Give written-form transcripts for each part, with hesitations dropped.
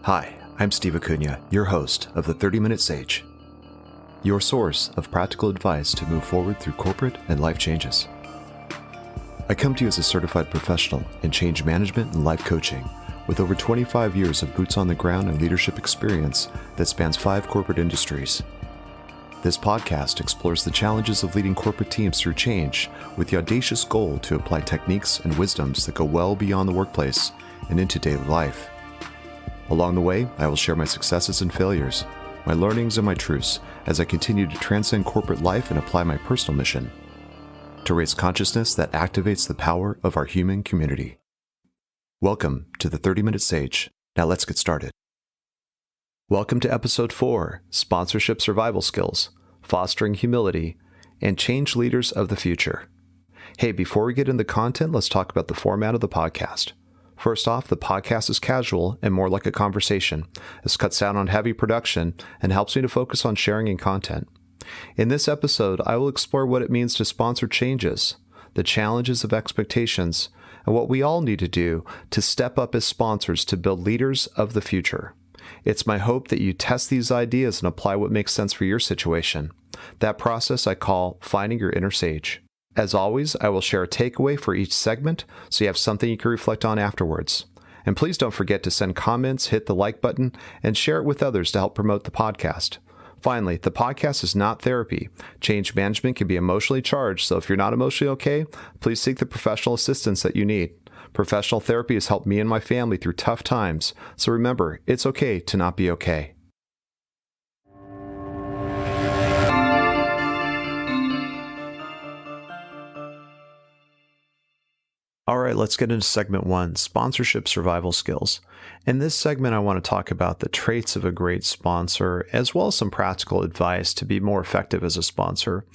Hi, I'm Steve Acuna, your host of the 30-Minute Sage, your source of practical advice to move forward through corporate and life changes. I come to you as a certified professional in change management and life coaching with over 25 years of boots on the ground and leadership experience that spans 5 corporate industries. This podcast explores the challenges of leading corporate teams through change with the audacious goal to apply techniques and wisdoms that go well beyond the workplace and into daily life. Along the way, I will share my successes and failures, my learnings and my truths as I continue to transcend corporate life and apply my personal mission to raise consciousness that activates the power of our human community. Welcome to the 30-Minute Sage. Now let's get started. Welcome to Episode 4, Sponsorship Survival Skills, Fostering Humility, and Change Leaders of the Future. Hey, before we get into the content, let's talk about the format of the podcast. First off, the podcast is casual and more like a conversation. This cuts down on heavy production and helps me to focus on sharing and content. In this episode, I will explore what it means to sponsor changes, the challenges of expectations, and what we all need to do to step up as sponsors to build leaders of the future. It's my hope that you test these ideas and apply what makes sense for your situation. That process I call finding your inner sage. As always, I will share a takeaway for each segment so you have something you can reflect on afterwards. And please don't forget to send comments, hit the like button, and share it with others to help promote the podcast. Finally, the podcast is not therapy. Change management can be emotionally charged, so if you're not emotionally okay, please seek the professional assistance that you need. Professional therapy has helped me and my family through tough times, so remember, it's okay to not be okay. All right, let's get into segment 1, sponsorship survival skills. In this segment, I want to talk about the traits of a great sponsor, as well as some practical advice to be more effective as a sponsor.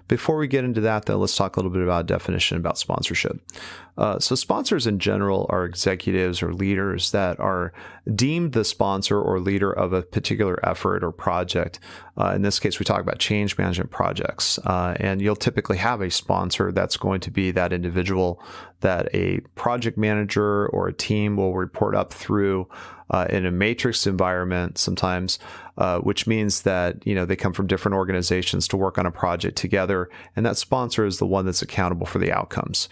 Before we get into that, though, let's talk a little bit about a definition about sponsorship. So sponsors in general are executives or leaders that are deemed the sponsor or leader of a particular effort or project. In this case, we talk about change management projects. And you'll typically have a sponsor that's going to be that individual that a project manager or a team will report up through in a matrix environment sometimes, which means that they come from different organizations to work on a project together, and that sponsor is the one that's accountable for the outcomes.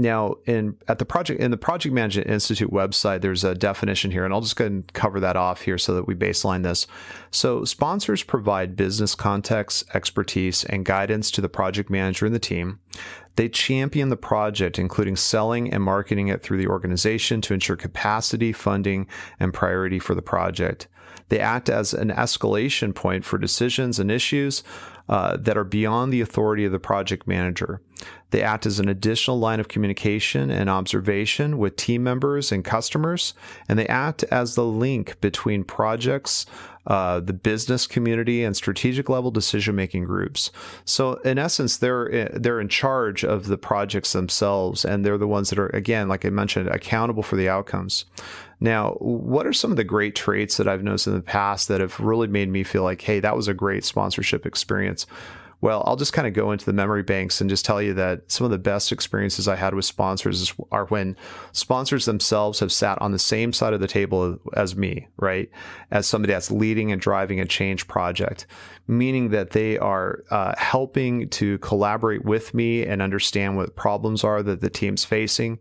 Now, in the Project Management Institute website, there's a definition here, and I'll just go ahead and cover that off here so that we baseline this. So sponsors provide business context, expertise, and guidance to the project manager and the team. They champion the project, including selling and marketing it through the organization to ensure capacity, funding, and priority for the project. They act as an escalation point for decisions and issues that are beyond the authority of the project manager. They act as an additional line of communication and observation with team members and customers, and they act as the link between projects, the business community, and strategic level decision-making groups. So in essence, they're in charge of the projects themselves, and they're the ones that are, again, like I mentioned, accountable for the outcomes. Now, what are some of the great traits that I've noticed in the past that have really made me feel like, hey, that was a great sponsorship experience? Well, I'll just kind of go into the memory banks and just tell you that some of the best experiences I had with sponsors are when sponsors themselves have sat on the same side of the table as me, right? As somebody that's leading and driving a change project, meaning that they are helping to collaborate with me and understand what problems are that the team's facing.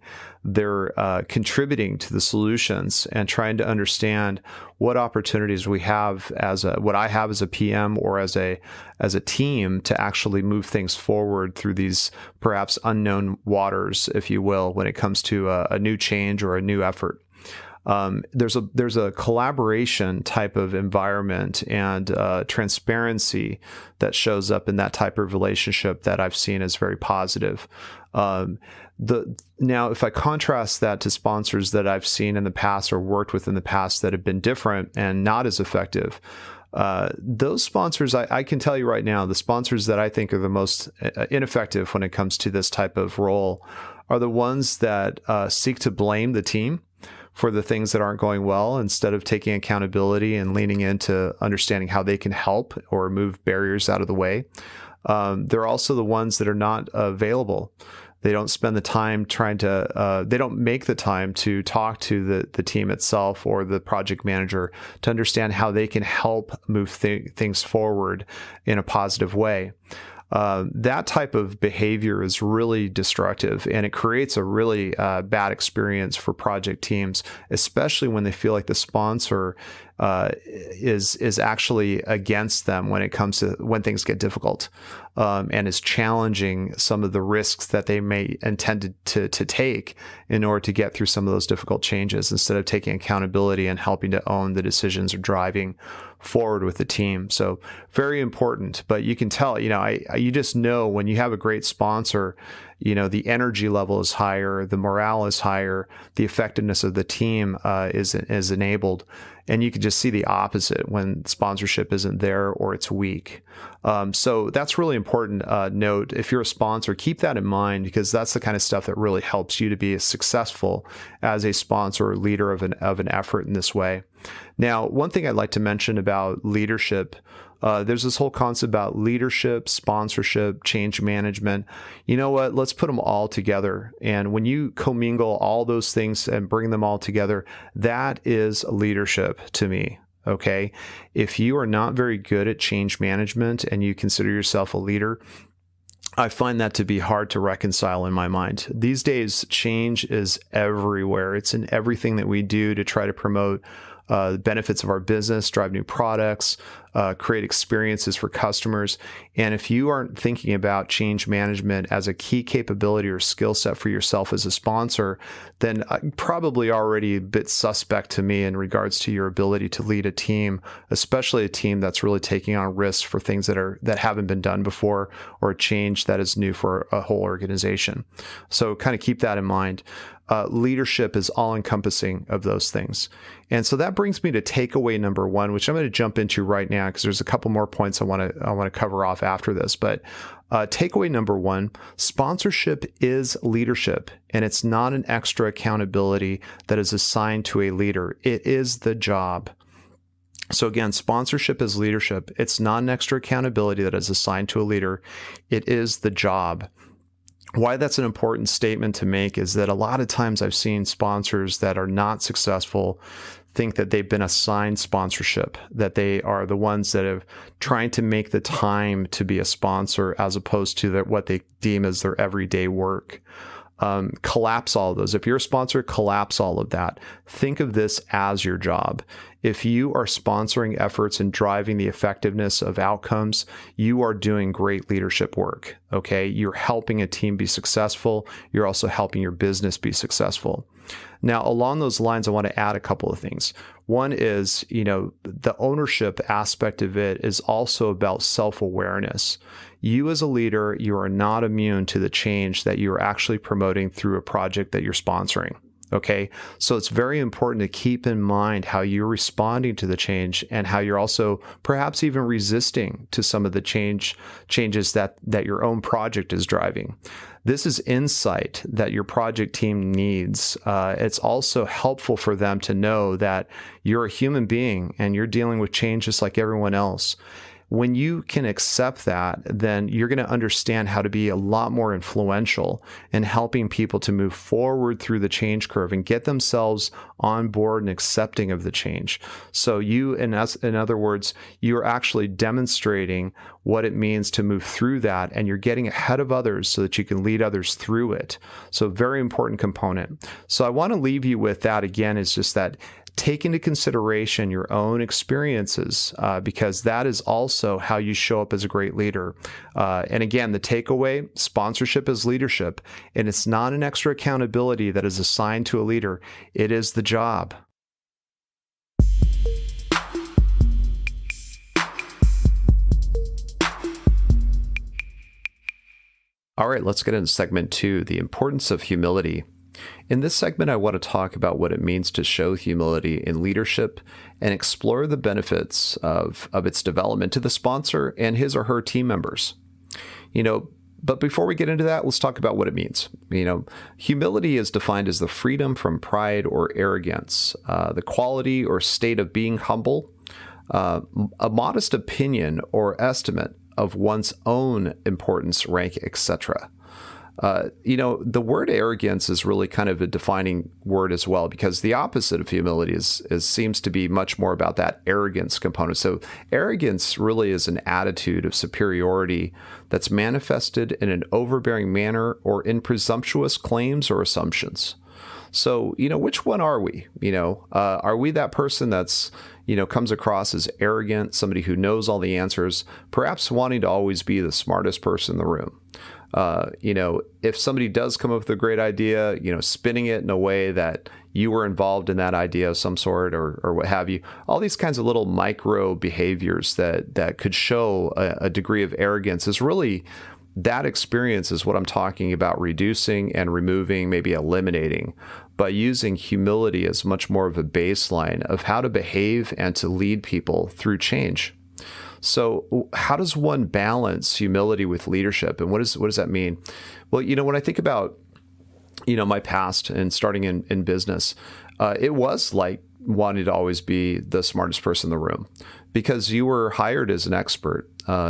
They're contributing to the solutions and trying to understand what opportunities we have what I have as a PM or as a team to actually move things forward through these perhaps unknown waters, if you will, when it comes to a new change or a new effort. There's a collaboration type of environment and transparency that shows up in that type of relationship that I've seen as very positive. Now, if I contrast that to sponsors that I've seen in the past or worked with in the past that have been different and not as effective, those sponsors, I can tell you right now, the sponsors that I think are the most ineffective when it comes to this type of role are the ones that seek to blame the team for the things that aren't going well instead of taking accountability and leaning into understanding how they can help or move barriers out of the way. They're also the ones that are not available. They don't spend the time they don't make the time to talk to the team itself or the project manager to understand how they can help move things forward in a positive way. That type of behavior is really destructive, and it creates a really bad experience for project teams, especially when they feel like the sponsor is actually against them when it comes to when things get difficult, and is challenging some of the risks that they may intend to take in order to get through some of those difficult changes, instead of taking accountability and helping to own the decisions or driving forward with the team. So very important. But you can tell, you just know when you have a great sponsor, the energy level is higher, the morale is higher, the effectiveness of the team is enabled. And you can just see the opposite when sponsorship isn't there or it's weak. So that's really important note. If you're a sponsor, keep that in mind, because that's the kind of stuff that really helps you to be successful as a sponsor or leader of an effort in this way. Now, one thing I'd like to mention about leadership, there's this whole concept about leadership, sponsorship, change management. You know what? Let's put them all together. And when you commingle all those things and bring them all together, that is leadership to me. Okay. If you are not very good at change management and you consider yourself a leader, I find that to be hard to reconcile in my mind. These days, change is everywhere. It's in everything that we do to try to promote the benefits of our business, drive new products, create experiences for customers. And if you aren't thinking about change management as a key capability or skill set for yourself as a sponsor, then probably already a bit suspect to me in regards to your ability to lead a team, especially a team that's really taking on risks for things that haven't been done before, or a change that is new for a whole organization. So kind of keep that in mind. Leadership is all-encompassing of those things. And so that brings me to takeaway number one, which I'm going to jump into right now because there's a couple more points I want to cover off after this. But takeaway number one, sponsorship is leadership, and it's not an extra accountability that is assigned to a leader. It is the job. So again, sponsorship is leadership. It's not an extra accountability that is assigned to a leader. It is the job. Why that's an important statement to make is that a lot of times I've seen sponsors that are not successful think that they've been assigned sponsorship, that they are the ones that have trying to make the time to be a sponsor as opposed to what they deem as their everyday work. Collapse all of those. If you're a sponsor, collapse all of that. Think of this as your job. If you are sponsoring efforts and driving the effectiveness of outcomes, you are doing great leadership work. Okay. You're helping a team be successful. You're also helping your business be successful. Now, along those lines, I want to add a couple of things. One is, the ownership aspect of it is also about self-awareness. You as a leader, you are not immune to the change that you're actually promoting through a project that you're sponsoring. Okay, so it's very important to keep in mind how you're responding to the change and how you're also perhaps even resisting to some of the changes that your own project is driving. This is insight that your project team needs. It's also helpful for them to know that you're a human being and you're dealing with change just like everyone else. When you can accept that, then you're going to understand how to be a lot more influential in helping people to move forward through the change curve and get themselves on board and accepting of the change. So in other words, you're actually demonstrating what it means to move through that, and you're getting ahead of others so that you can lead others through it. So very important component. So I want to leave you with that again, is just that take into consideration your own experiences, because that is also how you show up as a great leader. And again, the takeaway, sponsorship is leadership, and it's not an extra accountability that is assigned to a leader. It is the job. All right, let's get into segment 2, the importance of humility. In this segment, I want to talk about what it means to show humility in leadership and explore the benefits of its development to the sponsor and his or her team members. But before we get into that, let's talk about what it means. Humility is defined as the freedom from pride or arrogance, the quality or state of being humble, a modest opinion or estimate of one's own importance, rank, etc. The word arrogance is really kind of a defining word as well, because the opposite of humility seems to be much more about that arrogance component. So arrogance really is an attitude of superiority that's manifested in an overbearing manner or in presumptuous claims or assumptions. So, which one are we? Are we that person that's, comes across as arrogant, somebody who knows all the answers, perhaps wanting to always be the smartest person in the room? If somebody does come up with a great idea, spinning it in a way that you were involved in that idea of some sort or what have you, all these kinds of little micro behaviors that could show a degree of arrogance is really, that experience is what I'm talking about reducing and removing, maybe eliminating, by using humility as much more of a baseline of how to behave and to lead people through change. So how does one balance humility with leadership? And what does that mean? Well, when I think about, my past and starting in business, it was like wanting to always be the smartest person in the room because you were hired as an expert.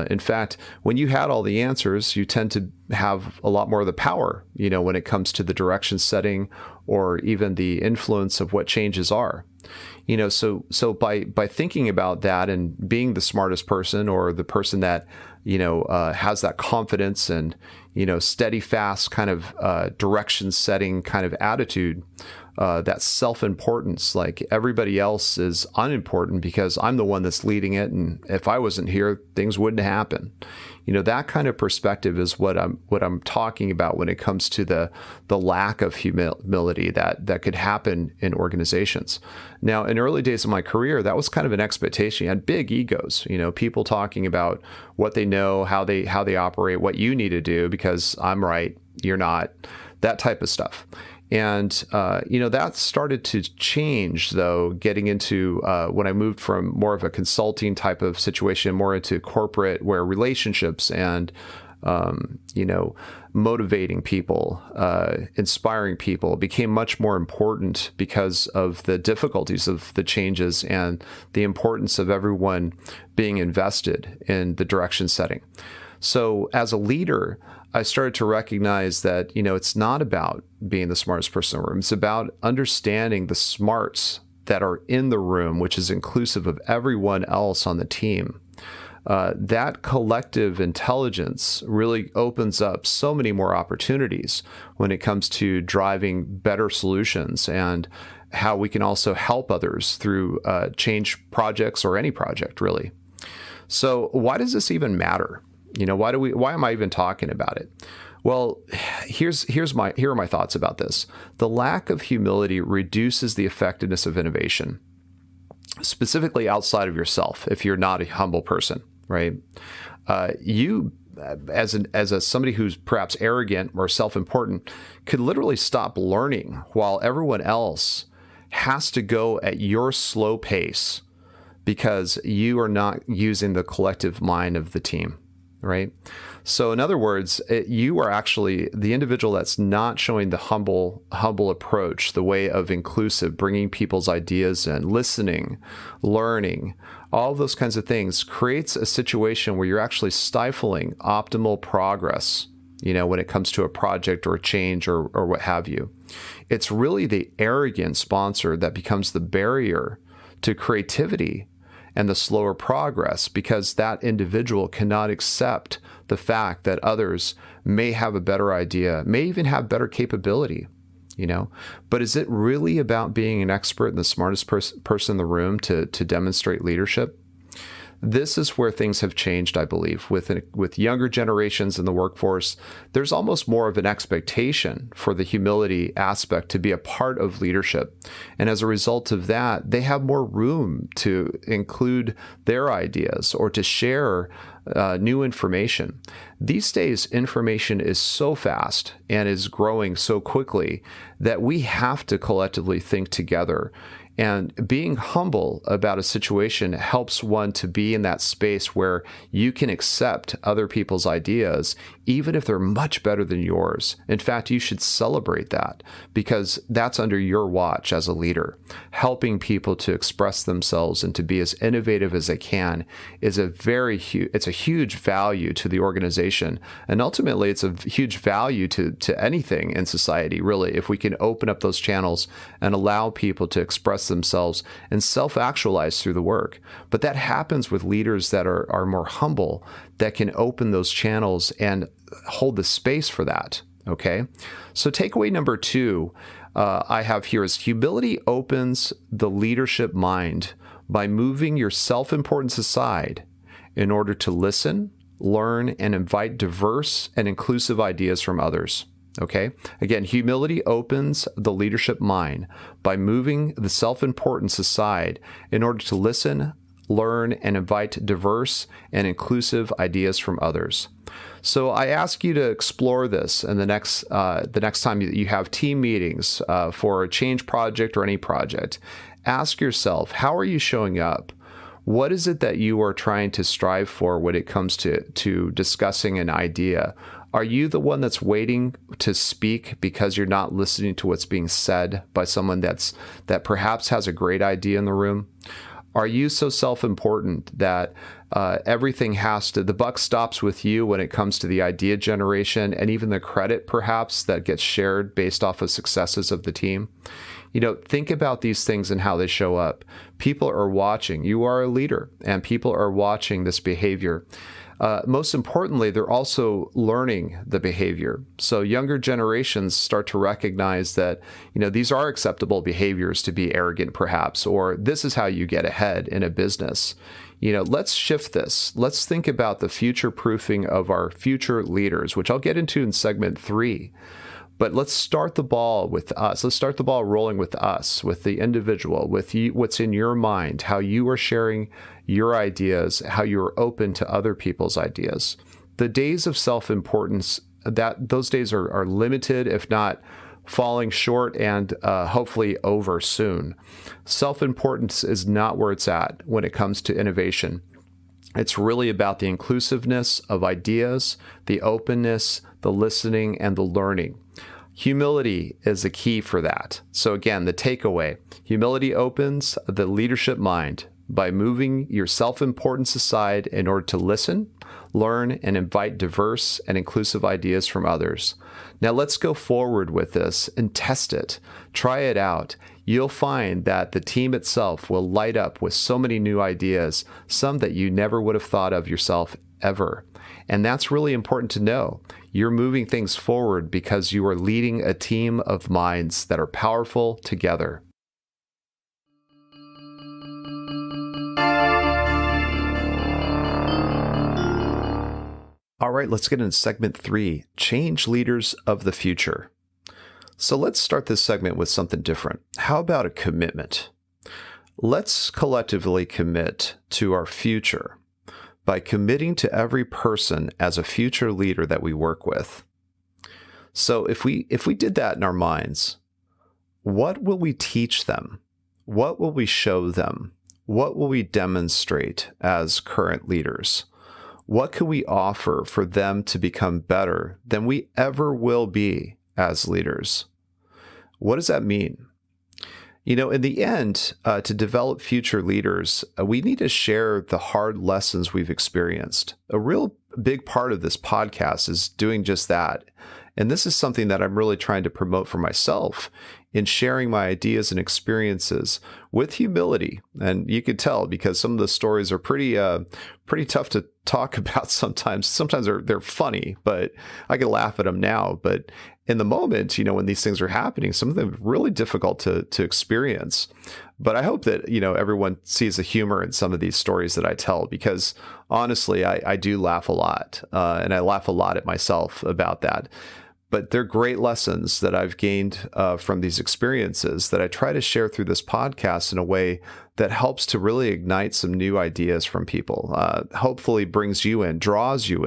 In fact, when you had all the answers, you tend to have a lot more of the power, when it comes to the direction setting or even the influence of what changes are. So by thinking about that and being the smartest person or the person that, has that confidence and, steady, fast kind of direction setting kind of attitude, that self-importance, like everybody else is unimportant because I'm the one that's leading it. And if I wasn't here, things wouldn't happen. That kind of perspective is what I'm talking about when it comes to the lack of humility that could happen in organizations. Now, in early days of my career, that was kind of an expectation. You had big egos, people talking about what they know, how they operate, what you need to do because I'm right, you're not, that type of stuff. And, that started to change, though, getting into when I moved from more of a consulting type of situation, more into corporate, where relationships and, motivating people, inspiring people became much more important because of the difficulties of the changes and the importance of everyone being invested in the direction setting. So as a leader, I started to recognize that, it's not about being the smartest person in the room. It's about understanding the smarts that are in the room, which is inclusive of everyone else on the team. That collective intelligence really opens up so many more opportunities when it comes to driving better solutions and how we can also help others through change projects or any project, really. So why does this even matter? Why am I even talking about it? Well, here are my thoughts about this. The lack of humility reduces the effectiveness of innovation, specifically outside of yourself. If you're not a humble person, right? You, as somebody who's perhaps arrogant or self-important, could literally stop learning while everyone else has to go at your slow pace because you are not using the collective mind of the team. Right. So in other words, you are actually the individual that's not showing the humble approach, the way of inclusive, bringing people's ideas in, listening, learning, all those kinds of things creates a situation where you're actually stifling optimal progress, when it comes to a project or a change or what have you. It's really the arrogant sponsor that becomes the barrier to creativity and the slower progress because that individual cannot accept the fact that others may have a better idea, may even have better capability, But is it really about being an expert and the smartest person in the room to demonstrate leadership? This is where things have changed, I believe. With younger generations in the workforce, there's almost more of an expectation for the humility aspect to be a part of leadership. And as a result of that, they have more room to include their ideas or to share new information. These days, information is so fast and is growing so quickly that we have to collectively think together. And being humble about a situation helps one to be in that space where you can accept other people's ideas, even if they're much better than yours. In fact, you should celebrate that because that's under your watch as a leader. Helping people to express themselves and to be as innovative as they can is it's a huge value to the organization. And ultimately, it's a huge value to anything in society, really, if we can open up those channels and allow people to express themselves and self-actualize through the work. But that happens with leaders that are more humble, that can open those channels and hold the space for that. Okay? So takeaway number 2 I have here is humility opens the leadership mind by moving your self-importance aside in order to listen, learn, and invite diverse and inclusive ideas from others. Okay? Again, humility opens the leadership mind by moving the self-importance aside in order to listen, learn, and invite diverse and inclusive ideas from others. So I ask you to explore this in the next time you have team meetings for a change project or any project. Ask yourself, how are you showing up? What is it that you are trying to strive for when it comes to discussing an idea? Are you the one that's waiting to speak because you're not listening to what's being said by someone that perhaps has a great idea in the room? Are you so self-important that the buck stops with you when it comes to the idea generation and even the credit perhaps that gets shared based off of successes of the team? Think about these things and how they show up. People are watching. You are a leader, and people are watching this behavior. Most importantly, they're also learning the behavior. So younger generations start to recognize that, these are acceptable behaviors to be arrogant, perhaps, or this is how you get ahead in a business. Let's shift this. Let's think about the future proofing of our future leaders, which I'll get into in segment 3. But let's start the ball with us. Let's start the ball rolling with us, with the individual, with you, what's in your mind, how you are sharing your ideas, how you're open to other people's ideas. The days of self-importance, those days are limited, if not falling short, and hopefully over soon. Self-importance is not where it's at when it comes to innovation. It's really about the inclusiveness of ideas, the openness, the listening, and the learning. Humility is the key for that. So again, the takeaway, humility opens the leadership mind by moving your self-importance aside in order to listen, learn, and invite diverse and inclusive ideas from others. Now let's go forward with this and test it. Try it out. You'll find that the team itself will light up with so many new ideas, some that you never would have thought of yourself ever. And that's really important to know. You're moving things forward because you are leading a team of minds that are powerful together. All right, let's get into segment 3, change leaders of the future. So let's start this segment with something different. How about a commitment? Let's collectively commit to our future by committing to every person as a future leader that we work with. So if we did that in our minds, what will we teach them? What will we show them? What will we demonstrate as current leaders? What can we offer for them to become better than we ever will be as leaders? What does that mean? In the end, to develop future leaders, we need to share the hard lessons we've experienced. A real big part of this podcast is doing just that. And this is something that I'm really trying to promote for myself in sharing my ideas and experiences with humility. And you could tell because some of the stories are pretty tough to talk about sometimes. Sometimes they're funny, but I can laugh at them now. But in the moment, when these things are happening, some of them are really difficult to experience. But I hope that, everyone sees the humor in some of these stories that I tell, because honestly, I do laugh a lot. And I laugh a lot at myself about that. But they're great lessons that I've gained from these experiences that I try to share through this podcast in a way that helps to really ignite some new ideas from people. Hopefully brings you in, draws you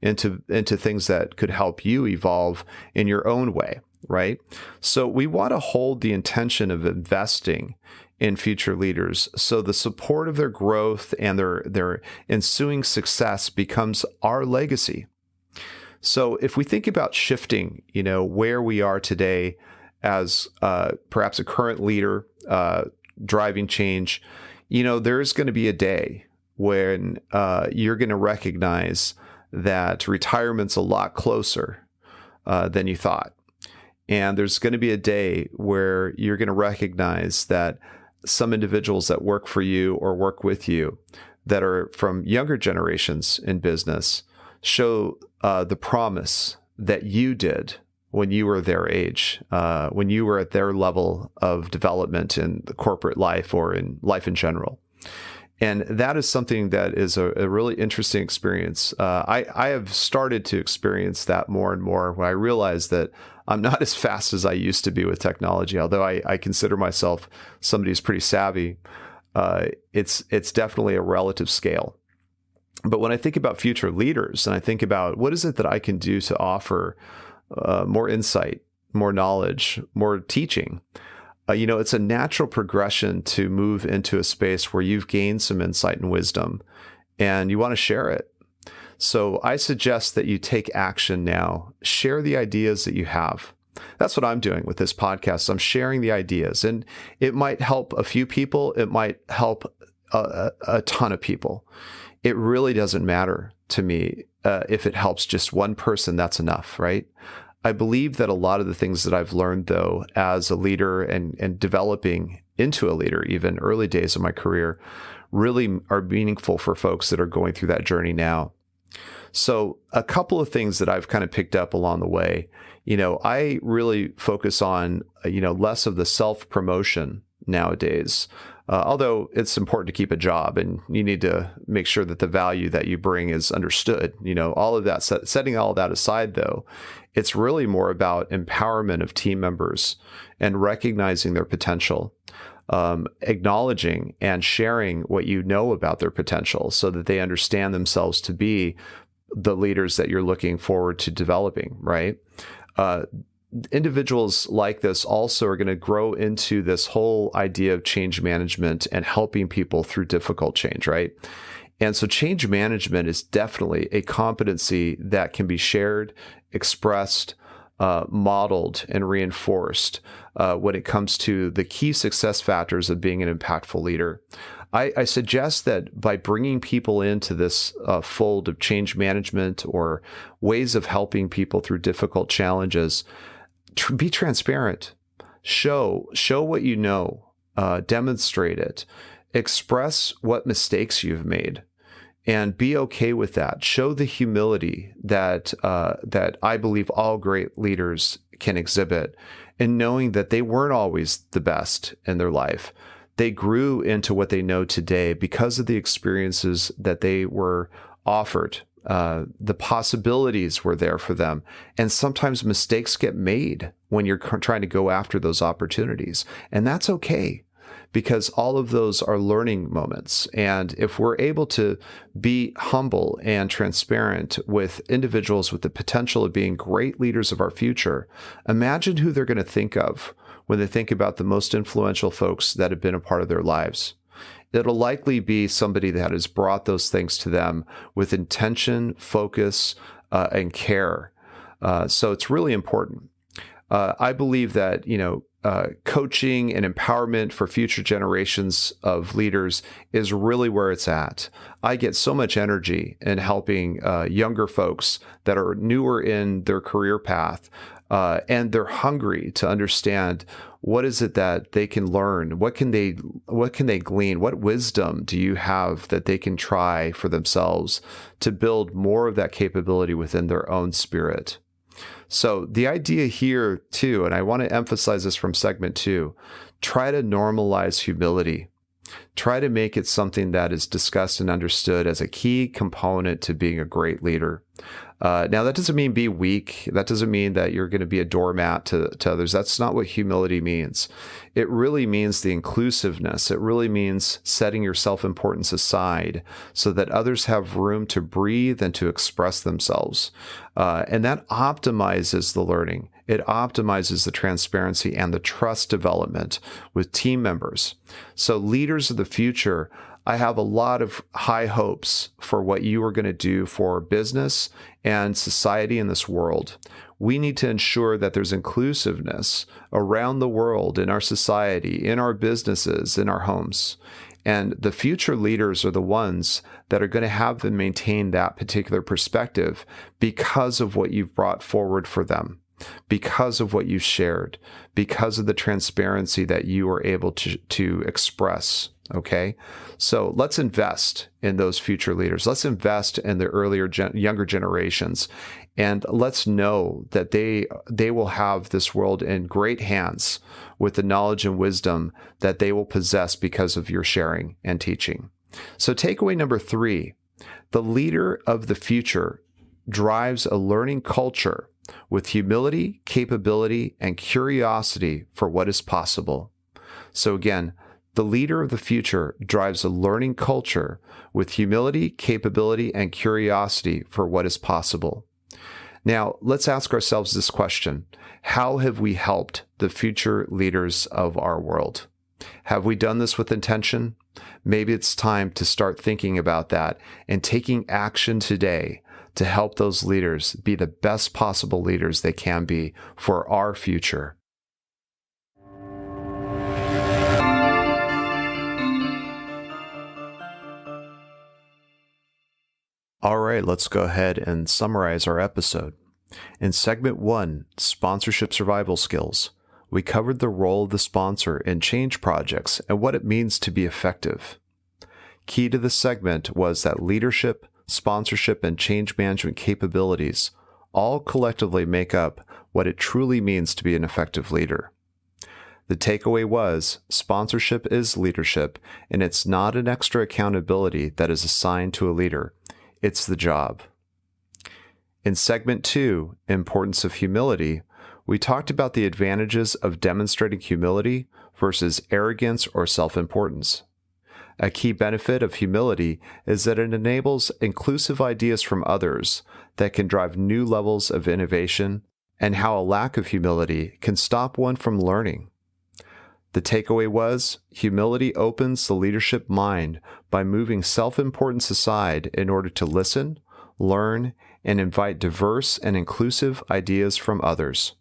into things that could help you evolve in your own way, right? So we want to hold the intention of investing in future leaders, so the support of their growth and their ensuing success becomes our legacy. So if we think about shifting, where we are today as perhaps a current leader driving change, there's going to be a day when you're going to recognize that retirement's a lot closer than you thought. And there's going to be a day where you're going to recognize that some individuals that work for you or work with you that are from younger generations in business show the promise that you did when you were their age, when you were at their level of development in the corporate life or in life in general. And that is something that is a really interesting experience. I have started to experience that more and more when I realize that I'm not as fast as I used to be with technology, although I consider myself somebody who's pretty savvy. It's definitely a relative scale. But when I think about future leaders and I think about what is it that I can do to offer more insight, more knowledge, more teaching, it's a natural progression to move into a space where you've gained some insight and wisdom and you want to share it. So I suggest that you take action now. Share the ideas that you have. That's what I'm doing with this podcast. I'm sharing the ideas, and it might help a few people. It might help a ton of people. It really doesn't matter to me. If it helps just one person, that's enough, right? I believe that a lot of the things that I've learned, though, as a leader and developing into a leader, even early days of my career, really are meaningful for folks that are going through that journey now. So a couple of things that I've kind of picked up along the way, I really focus on, less of the self-promotion nowadays. Although it's important to keep a job and you need to make sure that the value that you bring is understood, all of that, setting all that aside, though, it's really more about empowerment of team members and recognizing their potential, acknowledging and sharing what you know about their potential so that they understand themselves to be the leaders that you're looking forward to developing, right? Individuals like this also are going to grow into this whole idea of change management and helping people through difficult change, right? And so change management is definitely a competency that can be shared, expressed, modeled, and reinforced when it comes to the key success factors of being an impactful leader. I suggest that by bringing people into this fold of change management or ways of helping people through difficult challenges, be transparent, show what you know, demonstrate it, express what mistakes you've made, and be okay with that. Show the humility that I believe all great leaders can exhibit, and knowing that they weren't always the best in their life. They grew into what they know today because of the experiences that they were offered. The possibilities were there for them. And sometimes mistakes get made when you're trying to go after those opportunities. And that's okay, because all of those are learning moments. And if we're able to be humble and transparent with individuals with the potential of being great leaders of our future, imagine who they're going to think of when they think about the most influential folks that have been a part of their lives. It'll likely be somebody that has brought those things to them with intention, focus, and care. So it's really important. I believe that, coaching and empowerment for future generations of leaders is really where it's at. I get so much energy in helping younger folks that are newer in their career path, and they're hungry to understand what is it that they can learn, what can they glean, what wisdom do you have that they can try for themselves to build more of that capability within their own spirit. So the idea here too, and I want to emphasize this from segment 2, try to normalize humility. Try to make it something that is discussed and understood as a key component to being a great leader. Now, that doesn't mean be weak. That doesn't mean that you're going to be a doormat to others. That's not what humility means. It really means the inclusiveness. It really means setting your self-importance aside so that others have room to breathe and to express themselves. And that optimizes the learning. It optimizes the transparency and the trust development with team members. So leaders of the future, I have a lot of high hopes for what you are going to do for business and society in this world. We need to ensure that there's inclusiveness around the world, in our society, in our businesses, in our homes. And the future leaders are the ones that are going to have and maintain that particular perspective because of what you've brought forward for them, because of what you've shared, because of the transparency that you are able to express. Okay, so let's invest in those future leaders. Let's invest in the younger generations, and let's know that they will have this world in great hands with the knowledge and wisdom that they will possess because of your sharing and teaching. So takeaway number 3, the leader of the future drives a learning culture with humility, capability, and curiosity for what is possible. So again, the leader of the future drives a learning culture with humility, capability, and curiosity for what is possible. Now, let's ask ourselves this question. How have we helped the future leaders of our world? Have we done this with intention? Maybe it's time to start thinking about that and taking action today to help those leaders be the best possible leaders they can be for our future. All right, let's go ahead and summarize our episode. In segment 1, Sponsorship Survival Skills, we covered the role of the sponsor in change projects and what it means to be effective. Key to this segment was that leadership, sponsorship, and change management capabilities all collectively make up what it truly means to be an effective leader. The takeaway was sponsorship is leadership, and it's not an extra accountability that is assigned to a leader. It's the job. In segment 2, Importance of Humility, we talked about the advantages of demonstrating humility versus arrogance or self-importance. A key benefit of humility is that it enables inclusive ideas from others that can drive new levels of innovation, and how a lack of humility can stop one from learning. The takeaway was, humility opens the leadership mind by moving self-importance aside in order to listen, learn, and invite diverse and inclusive ideas from others.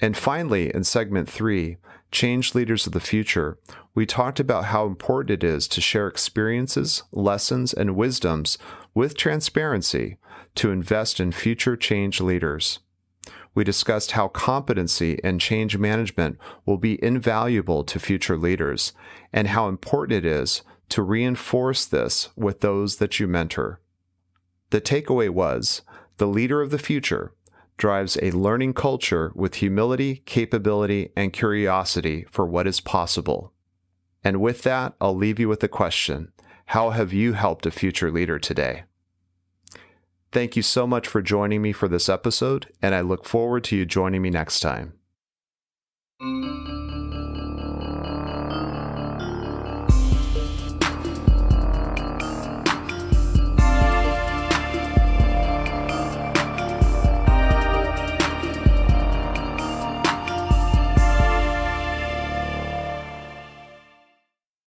And finally, in segment 3, Change Leaders of the Future, we talked about how important it is to share experiences, lessons, and wisdoms with transparency to invest in future change leaders. We discussed how competency and change management will be invaluable to future leaders, and how important it is to reinforce this with those that you mentor. The takeaway was, the leader of the future drives a learning culture with humility, capability, and curiosity for what is possible. And with that, I'll leave you with the question, how have you helped a future leader today? Thank you so much for joining me for this episode, and I look forward to you joining me next time.